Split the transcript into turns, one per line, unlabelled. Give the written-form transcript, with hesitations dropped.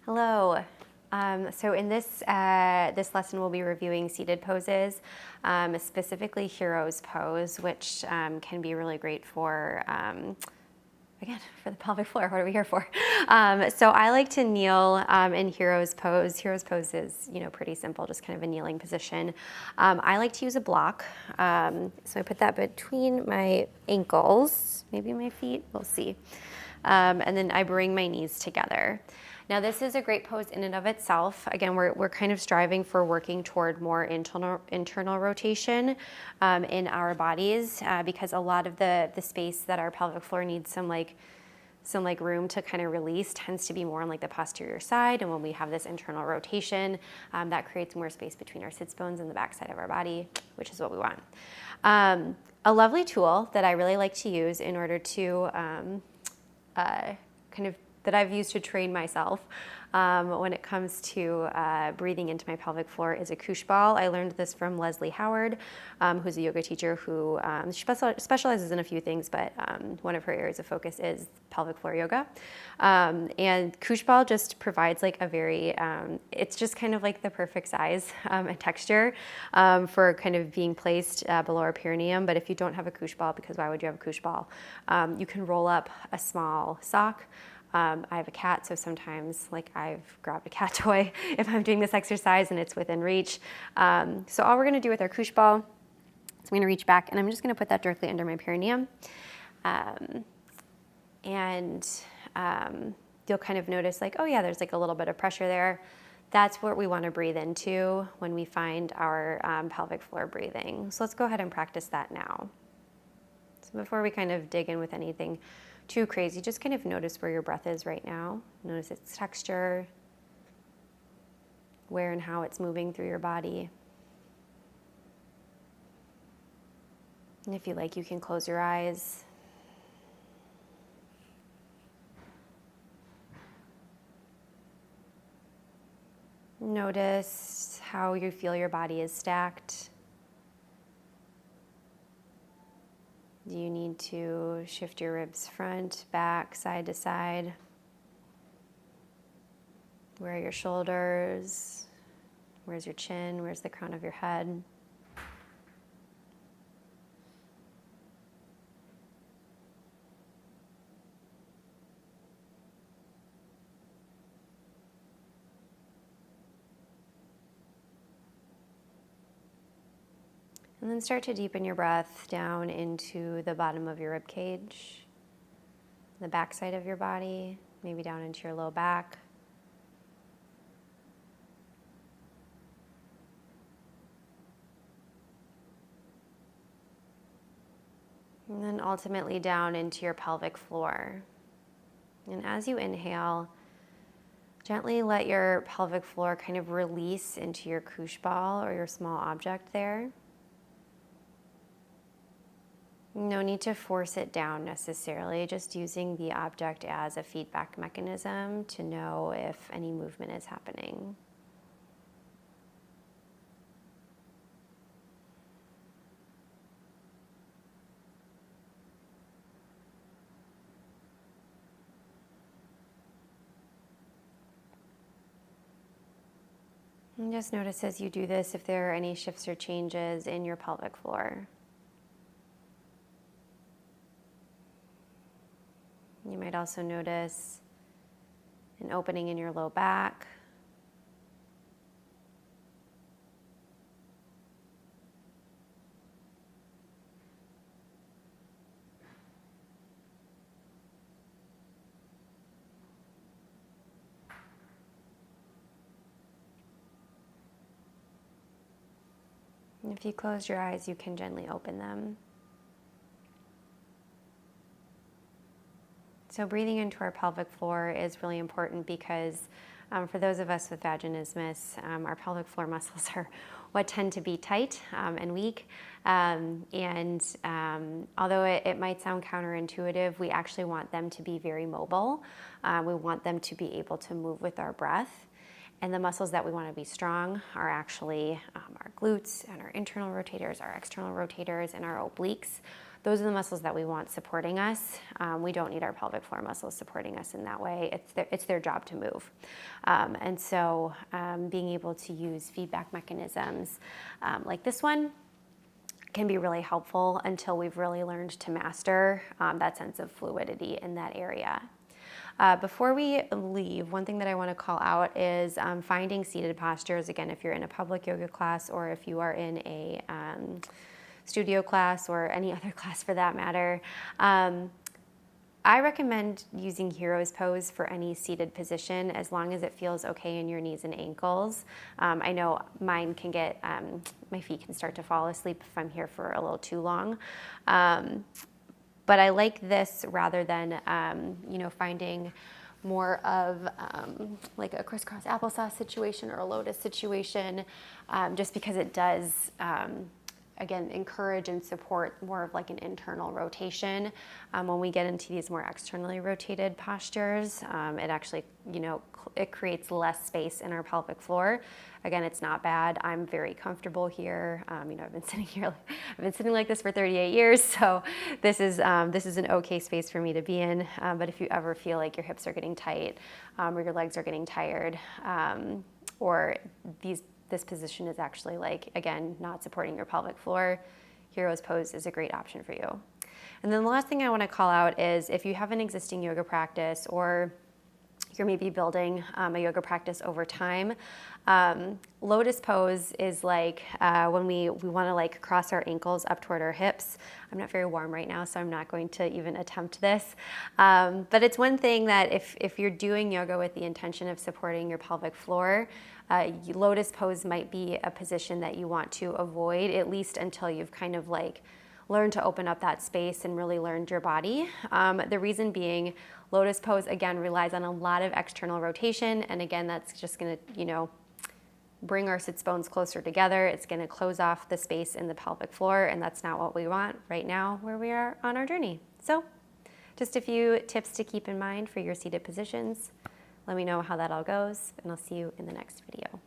Hello. So in this lesson, we'll be reviewing seated poses, specifically hero's pose, which can be really great for, again, for the pelvic floor. What are we here for? So I like to kneel in hero's pose. Hero's pose is, pretty simple, just kind of a kneeling position. I like to use a block. So I put that between my ankles, maybe my feet, we'll see. And then I bring my knees together. Now this is a great pose in and of itself. Again, we're kind of striving for working toward more internal rotation in our bodies because a lot of the space that our pelvic floor needs some room to kind of release tends to be more on like the posterior side. And when we have this internal rotation, that creates more space between our sits bones and the back side of our body, which is what we want. A lovely tool that I really like to use in order to that I've used to train myself when it comes to breathing into my pelvic floor is a koosh ball. I learned this from Leslie Howard, who's a yoga teacher who specializes in a few things, but one of her areas of focus is pelvic floor yoga. And koosh ball just provides like a very, it's just kind of like the perfect size and texture for kind of being placed below our perineum. But if you don't have a koosh ball, because why would you have a koosh ball? You can roll up a small sock. I have a cat, so sometimes I've grabbed a cat toy if I'm doing this exercise and it's within reach. So all we're gonna do with our koosh ball is I'm gonna reach back and I'm just gonna put that directly under my perineum. You'll kind of notice oh yeah, there's a little bit of pressure there. That's what we wanna breathe into when we find our pelvic floor breathing. So let's go ahead and practice that now. So before we kind of dig in with anything too crazy, just kind of notice where your breath is right now. Notice its texture, where and how it's moving through your body. And if you like, you can close your eyes. Notice how you feel your body is stacked. Do you need to shift your ribs front, back, side to side? Where are your shoulders? Where's your chin? Where's the crown of your head? And then start to deepen your breath down into the bottom of your rib cage, the back side of your body, maybe down into your low back. And then ultimately down into your pelvic floor. And as you inhale, gently let your pelvic floor kind of release into your koosh ball or your small object there. No need to force it down necessarily, just using the object as a feedback mechanism to know if any movement is happening. And just notice as you do this if there are any shifts or changes in your pelvic floor. You might also notice an opening in your low back. And if you close your eyes, you can gently open them. So breathing into our pelvic floor is really important because for those of us with vaginismus, our pelvic floor muscles are what tend to be tight and weak. Although it might sound counterintuitive, we actually want them to be very mobile. We want them to be able to move with our breath. And the muscles that we want to be strong are actually our glutes and our internal rotators, our external rotators, and our obliques. Those are the muscles that we want supporting us. We don't need our pelvic floor muscles supporting us in that way. It's their job to move. And so being able to use feedback mechanisms like this one can be really helpful until we've really learned to master that sense of fluidity in that area. Before we leave, one thing that I want to call out is finding seated postures. Again, if you're in a public yoga class or if you are in a studio class or any other class for that matter, I recommend using Hero's Pose for any seated position as long as it feels okay in your knees and ankles. I know mine can get, my feet can start to fall asleep if I'm here for a little too long. But I like this rather than, finding more of like a crisscross applesauce situation or a lotus situation, just because it does, again, encourage and support more of like an internal rotation. When we get into these more externally rotated postures, it actually, it creates less space in our pelvic floor. Again, it's not bad. I'm very comfortable here. I've been sitting here, I've been sitting like this for 38 years, so this is an okay space for me to be in. But if you ever feel like your hips are getting tight, or your legs are getting tired, or this position is actually like, again, not supporting your pelvic floor, Hero's Pose is a great option for you. And then the last thing I want to call out is if you have an existing yoga practice or you're maybe building a yoga practice over time, Lotus Pose is like when we want to like cross our ankles up toward our hips. I'm not very warm right now, so I'm not going to even attempt this. But it's one thing that if you're doing yoga with the intention of supporting your pelvic floor, Lotus Pose might be a position that you want to avoid, at least until you've kind of like learned to open up that space and really learned your body. The reason being, Lotus Pose, again, relies on a lot of external rotation, and again, that's just gonna, bring our sits bones closer together. It's gonna close off the space in the pelvic floor, and that's not what we want right now where we are on our journey. So, just a few tips to keep in mind for your seated positions. Let me know how that all goes, and I'll see you in the next video.